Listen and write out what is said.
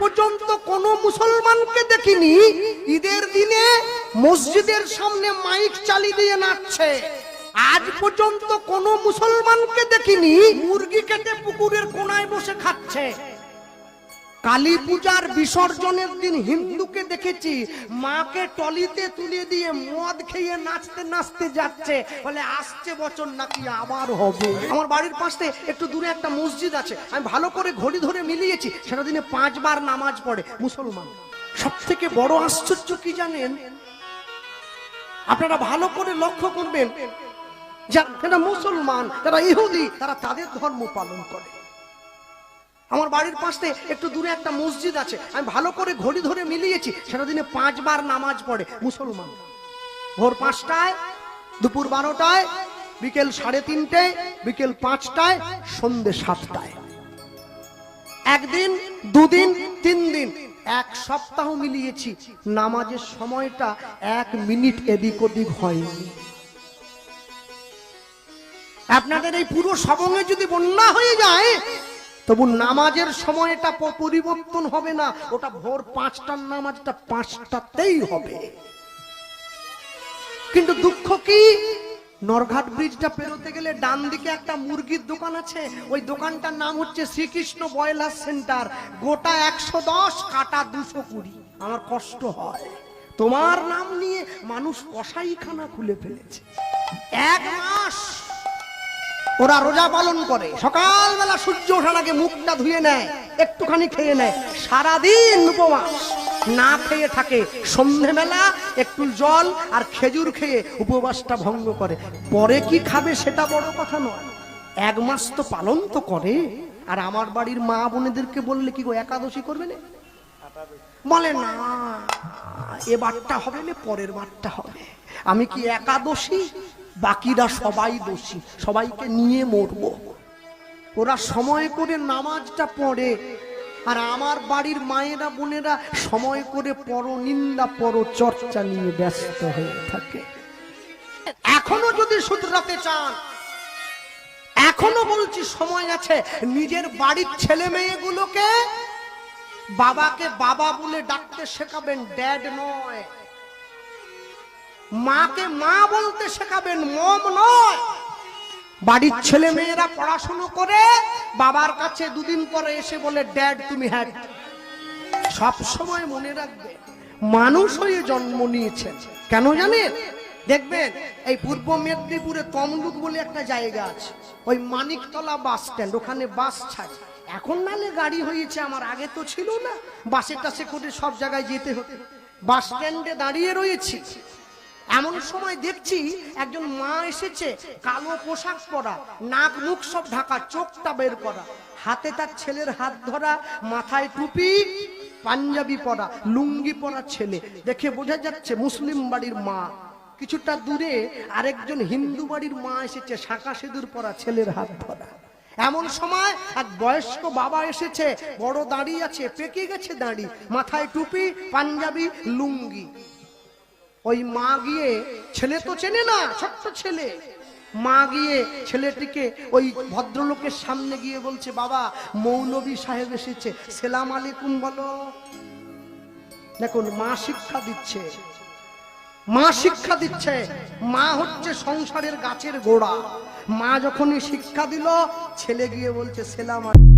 পর্যন্ত কোন মুসলমানকে দেখিনি ঈদের দিনে মসজিদের সামনে মাইক চালিয়ে দিয়ে নাচছে। আজ পর্যন্ত কোন মুসলমানকে দেখিনি মুরগি কেটে পুকুরের কোনায় বসে খাচ্ছে। কালী পূজার বিসর্জনের দিন হিন্দুকে দেখেছি মাকে টলিতে তুলে দিয়ে মদ খেয়ে নাচতে নাচতে যাচ্ছে, বলে আসছে বছর নাকি আবার হবে। আমার বাড়ির পাশে একটু দূরে একটা মসজিদ আছে, আমি ভালো করে ঘড়ি ধরে মিলিয়েছি, সেটা দিনে 5 বার নামাজ পড়ে মুসলমান। সব থেকে বড় আশ্চর্য কি জানেন, আপনারা ভালো করে লক্ষ্য করবেন, যারা মুসলমান, যারা ইহুদি, তারা তাদের ধর্ম পালন করে। আমার বাড়ির পাশে একটু দূরে একটা মসজিদ আছে, আমি ভালো করে ঘড়ি ধরে মিলিয়েছি, সেটা দিনে 5 বার নামাজ পড়ে মুসলমান। ভোর 5টায়, দুপুর 12টায়, বিকেল 3:30টায়, বিকেল 5টায়, সন্ধ্যে 7টায়। একদিন, দুদিন, 3 দিন, 1 সপ্তাহ মিলিয়েছি, নামাজের সময়টা 1 মিনিট এদিক ওদিক হয়নি। আপনাদের এই পুরো সবঙ্গে যদি বন্যা হয়ে যায়, তবু নামাজের সময়টা পরিবর্তন হবে না, ওটা ভোর 5টার নামাজটা 5টাতেই হবে। কিন্তু দুঃখ কি, নরঘাট ব্রিজটা পেরোতে গেলে ডান দিকে একটা মুরগির দোকান আছে, ওই দোকানটার নাম হচ্ছে শ্রীকৃষ্ণ ব্রয়লার সেন্টার। গোটা 110, কাটা 220। আমার কষ্ট হয়, তোমার নাম নিয়ে মানুষ কসাইখানা খুলে ফেলেছে। 1 মাস ওরা রোজা পালন করে, সকালবেলা সূর্য ওঠার আগে মুখটা ধুয়ে নেয়, একটুখানি খেয়ে নেয়, সারাদিন উপবাস না খেয়ে থাকে, সন্ধ্যেবেলা একটু জল আর খেজুর খেয়ে উপবাসটা ভঙ্গ করে। পরে কি খাবে সেটা বড় কথা নয়, 1 মাস তো পালন তো করে। আর আমার বাড়ির মা বোনেদেরকে বললে কি গো একাদশী করবে না, বলে না এবারটা হবে না, পরের বারটা হবে। আমি কি একাদশী, বাকিরা সবাই দোষী, সবাইকে নিয়ে মরবো। ওরা সময় করে নামাজটা পড়ে, আর আমার বাড়ির মায়েরা বোনেরা সময় করে পরনিন্দা পরচর্চা নিয়ে ব্যস্ত হয়ে থাকে। এখনো যদি শুধরাতে চান, এখনো বলছি সময় আছে, নিজের বাড়ির ছেলে মেয়েগুলোকে বাবাকে বাবা বলে ডাকতে শেখাবেন, ড্যাড নয়। মাকে মা বলতে শেখাবেন, মম নয়। বাড়ির ছেলে মেয়েরা পড়াশোনা করে বাবার কাছে 2 দিন পরে এসে বলে ড্যাড তুমি হ্যাড। সব সময় মনে রাখবে, মানুষ হয়ে জন্ম নিয়েছেন, কেন জানেন? দেখবেন এই পূর্ব মেদিনীপুরে তমলুক বলে একটা জায়গা আছে, ওই মানিকতলা বাস স্ট্যান্ড, ওখানে বাস ছাড়ে। এখন নালে গাড়ি হয়েছে, আমার আগে তো ছিল না, বাসে টাসে করে সব জায়গায় যেতে হতো। বাস স্ট্যান্ডে দাঁড়িয়ে রয়েছি, এমন সময় দেখছি একজন মা এসেছে, কালো পোশাক পরা, নাক মুখ সব ঢাকা, চোখটা বের করা, হাতে তার ছেলের হাত ধরা, মাথায় টুপি, পাঞ্জাবি পরা, লুঙ্গি পরা ছেলে, দেখে বোঝা যাচ্ছে মুসলিম বাড়ির মা। কিছুটা দূরে আরেকজন হিন্দু বাড়ির মা এসেছে, শাঁখা সিঁদুর পরা, ছেলের হাত ধরা। এমন সময় এক বয়স্ক বাবা এসেছে, বড় দাড়ি আছে, পেকে গেছে দাড়ি, মাথায় টুপি, পাঞ্জাবি, লুঙ্গি। ওই মা গিয়ে, ছেলে তো চেনে না, ছোট্ট ছেলে, মা গিয়ে ছেলেটিকে ওই ভদ্রলোকের সামনে গিয়ে বলছে, বাবা মৌলভী সাহেব এসেছে, সেলাম আলাইকুম বলো। দেখুন মা শিক্ষা দিচ্ছে, মা শিক্ষা দিচ্ছে। মা হচ্ছে সংসারের গাছের গোড়া। মা যখনই শিক্ষা দিল, ছেলে গিয়ে বলছে সেলাম আলাইকুম।